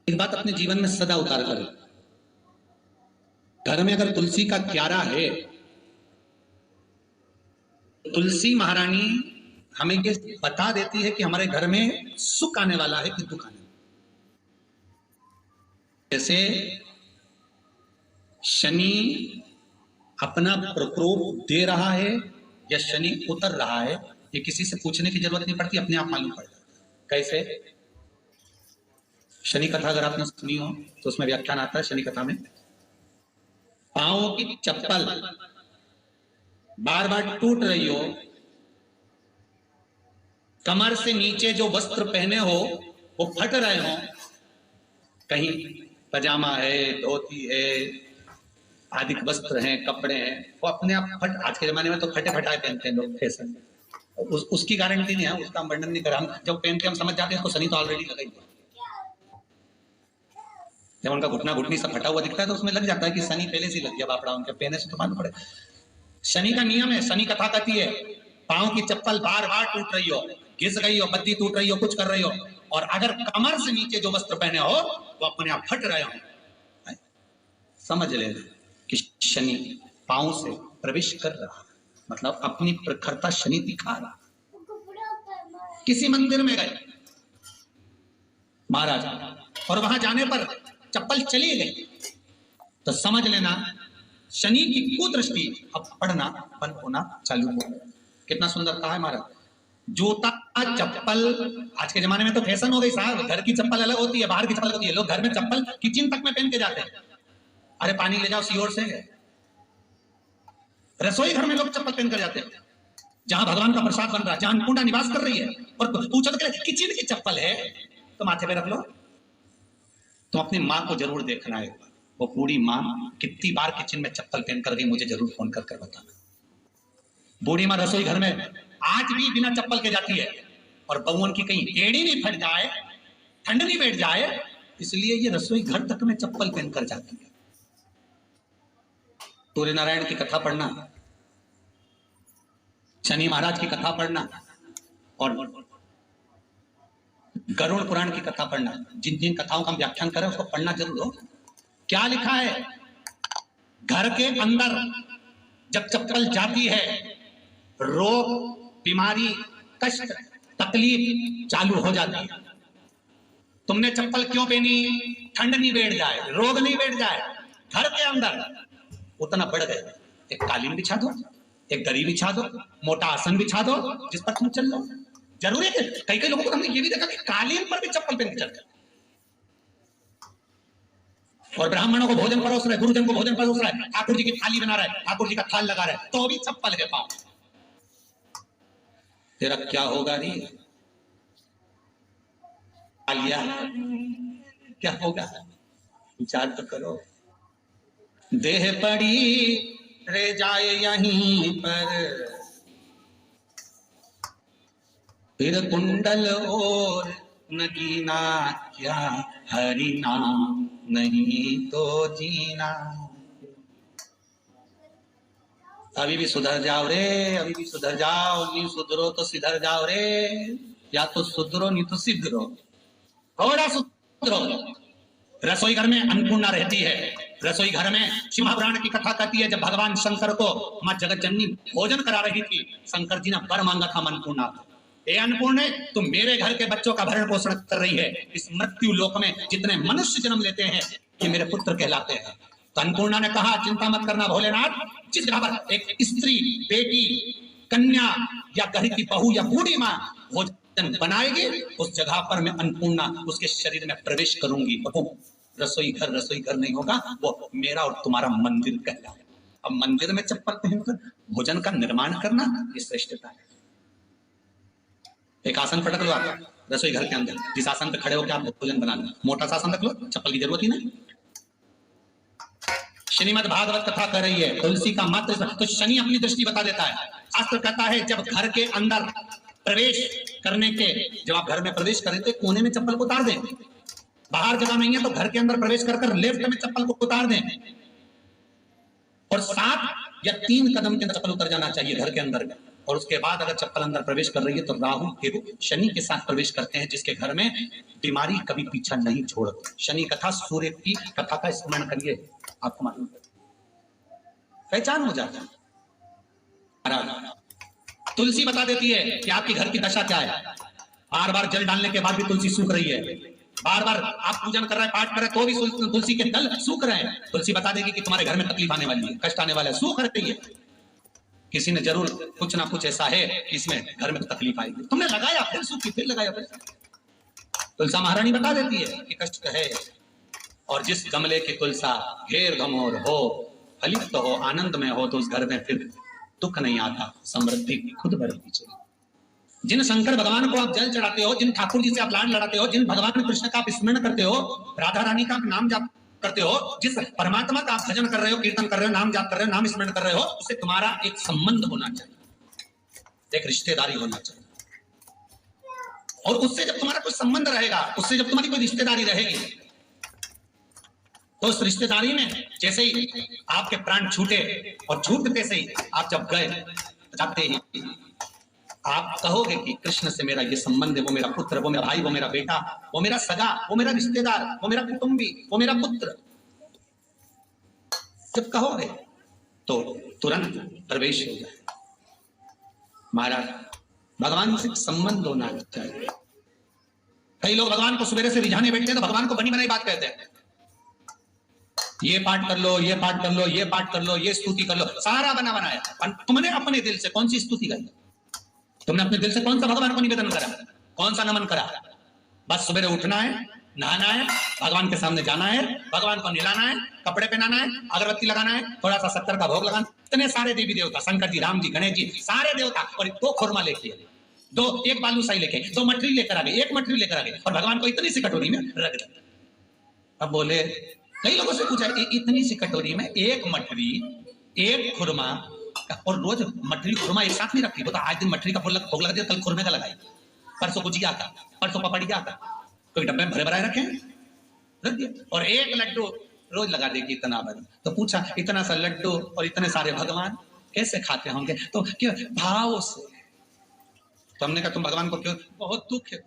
एक बात अपने जीवन में सदा उतार करें। घर में अगर तुलसी का क्यारा है, तुलसी महारानी हमें ये बता देती है कि हमारे घर में सुख आने वाला है कि दुख आने वाला। जैसे शनि अपना प्रकोप दे रहा है या शनि उतर रहा है, ये किसी से पूछने की जरूरत नहीं पड़ती, अपने आप मालूम पड़ जाता है। कैसे? शनि कथा अगर आपने सुनी हो तो उसमें व्याख्यान आता है शनि कथा में, पांवों की चप्पल बार बार टूट रही हो, कमर से नीचे जो वस्त्र पहने हो वो फट रहे हो, कहीं पजामा है, धोती है, आदि वस्त्र हैं, कपड़े हैं, वो अपने आप फट। आज के जमाने में तो फटे फटाए पहनते हैं लोग, फैशन। उसकी गारंटी नहीं है, उसका हम वर्णन नहीं कर। हम जब पहनते हम समझ जाते हैं इसको शनि तो ऑलरेडी लगा ही है। जब उनका घुटना घुटनी सब फटा हुआ दिखता है तो उसमें लग जाता है कि शनि पहले से लग गया बापड़ा, उनके पहने से तो मालूम पड़े। शनि का नियम है, शनि कथा कहती है पांव की चप्पल बार बार टूट रही हो, घिस गई हो, बत्ती टूट रही हो, कुछ कर रही हो, और अगर कमर से नीचे जो वस्त्र पहने हो वो अपने आप फट रहे हो, समझ लेना कि शनि पांव से प्रवेश कर रहा है, मतलब अपनी प्रखरता शनि दिखा रहा। किसी मंदिर में गए महाराज और वहां जाने पर चप्पल चली गई तो समझ लेना शनि की कुदृष्टि अब पड़ना बंद होना चालू हो गया। कितना सुंदर कहा है महाराज। जूता चप्पल आज के जमाने में तो फैशन हो गई साहब, घर की चप्पल अलग होती है, बाहर की चप्पल होती है। लोग घर में चप्पल किचन तक में पहन के जाते हैं। अरे पानी ले जाओ सीओर से, रसोई घर में लोग चप्पल पहन कर जाते हैं, जहां भगवान का प्रसाद बन रहा है, जहां अन्नपूर्णा निवास कर रही है, और पूछो तो किचन की चप्पल है तो माथे पे रख लो। तो अपनी माँ को जरूर देखना है, वो बूढ़ी माँ कितनी बार किचन में चप्पल पहन कर गई, मुझे जरूर फोन कर बताना। बूढ़ी माँ रसोई घर में आज भी बिना चप्पल के जाती है, और बहुओं की कहीं एड़ी नहीं फट जाए, ठंड नहीं बैठ जाए, इसलिए ये रसोई घर तक में चप्पल पहन कर जाती है। सूर्य नारायण की कथा पढ़ना, शनि महाराज की कथा पढ़ना, और गरुड़ पुराण की कथा पढ़ना। जिन जिन कथाओं का हम व्याख्यान करें उसको पढ़ना जरूर हो। क्या लिखा है? घर के अंदर जब चप्पल जाती है, रोग, बीमारी, कष्ट, तकलीफ चालू हो जाती है। तुमने चप्पल क्यों पहनी? ठंड नहीं बैठ जाए, रोग नहीं बैठ जाए। घर के अंदर उतना बढ़ गया, एक कालीन बिछा दो, एक दरी बिछा दो, मोटा आसन बिछा दो, जिस पर तुम चल लो। जरूरी है कि कई लोगों को हमने ये भी देखा कि कालीन पर भी चप्पल पहन के चलते, और ब्राह्मणों को भोजन परोस रहे, गुरुजन को भोजन परोस रहा है, ठाकुर जी की थाली बना रहा है, ठाकुर जी का थाल लगा रहा है, तो भी चप्पल है पांव। तेरा क्या होगा? री आलिया क्या होगा? विचार तो करो। देह पड़ी रह जाए यहीं पर, फिर कुंडल और नगीना, क्या हरि नाम नहीं तो जीना। अभी भी सुधर जाओ रे, अभी भी सुधर जाओ, नहीं सुधरो तो सिधर जाओ रे, या तो सुधरो नहीं तो सिधरो, थोड़ा सुधरो। रसोई घर में अन्नपूर्णा रहती है, रसोई घर में शिव पुराण की कथा कहती है जब भगवान शंकर को मां जगत जननी भोजन करा रही थी, शंकर जी ने वर मांगा था अन्नपूर्णा। ए अन्नपूर्णे, तुम मेरे घर के बच्चों का भरण पोषण कर रही है, इस मृत्यु लोक में जितने मनुष्य जन्म लेते हैं ये मेरे पुत्र कहलाते हैं। तो अन्नपूर्णा ने कहा चिंता मत करना भोलेनाथ, जिस जगह पर एक स्त्री, बेटी, कन्या या घर की बहू या बूढ़ी माँ भोजन बनाएगी, उस जगह पर मैं अन्नपूर्णा उसके शरीर में प्रवेश करूंगी। और रसोई घर नहीं होगा, वो मेरा और तुम्हारा मंदिर कहलाएगा। अब मंदिर में चप्पल पहनकर भोजन का निर्माण करना ये श्रेष्ठता है। एक आसन पटक लो आप रसोई घर के अंदर, जिस आसन पे खड़े होकर आप भोजन बना लो, मोटा सा आसन रख लो, चप्पल की जरूरत ही नहीं। श्रीमद् भागवत कथा कर रही है तुलसी का मात्र, तो शनि अपनी दृष्टि बता देता है। शास्त्र कहता है जब घर के अंदर प्रवेश करने के, जब आप घर में प्रवेश करें तो कोने में चप्पल को उतार दें, बाहर जगह नहीं है तो घर के अंदर प्रवेश कर लेफ्ट में चप्पल को उतार दें, और 7 या 3 कदम के अंदर चप्पल उतर जाना चाहिए घर के अंदर। और उसके बाद अगर चप्पल अंदर प्रवेश कर रही है तो राहु केतु शनि के साथ प्रवेश करते हैं, जिसके घर में बीमारी कभी पीछा नहीं छोड़ती। शनि कथा सूर्य की कथा का स्मरण करिए, आपको मालूम पहचान हो जाता है। तुलसी बता देती है कि आपकी घर की दशा क्या है। बार बार जल डालने के बाद भी तुलसी सूख रही है, बार बार आप पूजन कर रहे हैं, पाठ कर रहे हैं, तो भी तुलसी के दल सूख रहे हैं। तुलसी बता देगी कि तुम्हारे घर में तकलीफ आने वाली है, कष्ट आने वाला है, सूख रही है। किसी ने जरूर कुछ ना कुछ ऐसा है कि इसमें घर में तकलीफ आएगी, तुमने लगाया फिर सूखी, फिर लगाया फिर। तुलसा महारानी बता देती है कि कष्ट है। और जिस गमले की तुलसा घेर घमोर हो, फलित हो, आनंद में हो, तो उस घर में फिर दुख नहीं आता, समृद्धि खुद बढ़ती चली। जिन शंकर भगवान को आप जल चढ़ाते हो, जिन ठाकुर जी से आप लाड लड़ाते हो, जिन भगवान कृष्ण का आप स्मरण करते हो, राधा रानी का आप नाम जाप करते हो, जिस परमात्मा का आप भजन कर रहे हो, कीर्तन कर रहे हो, नाम जाप कर रहे हो, नाम स्मरण कर रहे हो, उससे तुम्हारा एक संबंध होना चाहिए, एक रिश्तेदारी होना चाहिए। और उससे जब तुम्हारा कोई संबंध रहेगा, उससे जब तुम्हारी कोई रिश्तेदारी रहेगी, तो उस रिश्तेदारी में जैसे ही आपके प्राण छूटे और छूटते से ही आप जब गए, जाते ही आप कहोगे कि कृष्ण से मेरा ये संबंध है, वो मेरा पुत्र, वो मेरा भाई, वो मेरा बेटा, वो मेरा सगा, वो मेरा रिश्तेदार, वो मेरा कुटुंबी, वो मेरा पुत्र। जब कहोगे तो तुरंत प्रवेश हो जाए। महाराज, भगवान से संबंध होना चाहिए। कई लोग भगवान को सवेरे से रिझाने बैठते हैं तो भगवान को बनी बनाई बात कहते हैं, ये पाठ कर लो, ये पाठ कर लो, ये पाठ कर लो, ये स्तुति कर लो, सारा बना बनाया। तुमने अपने दिल से कौन सी स्तुति गाई? तुमने अपने दिल से कौन सा भगवान को निवेदन करा, कौन सा नमन करा? बस सवेरे उठना है, नहाना है, भगवान के सामने जाना है, भगवान को नहलाना है, कपड़े पहनाना है, अगरबत्ती लगाना है, थोड़ा सा 70 का भोग लगाना। इतने सारे देवी देवता, शंकर जी, राम जी, गणेश जी, सारे देवता, और 2 खुरमा लेके, एक बालूशाही लेके, 2 मठरी लेकर आ गए, 1 मठरी लेकर आ गए, और भगवान को इतनी सी कटोरी में रख दिया। अब बोले, कई लोगों से पूछा, इतनी सी कटोरी में 1 मठरी, 1 खुरमा, और रोज मठरी खुरमा एक साथ नहीं रखती। वो तो आज दिन मठरी का भोग लगा दिया, कल खुरमे का लगाई, परसों गुजिया का, परसों पपड़िया का, कोई डब्बे में भरे भराए रखे, रख दिया। और 1 लड्डू रोज लगा देगी, इतना बड़ा। तो पूछा, इतना सा लड्डू और इतने सारे भगवान कैसे खाते होंगे? तो क्यों? भाव से। तो हमने कहा, तुम भगवान को क्यों? बहुत दुख है।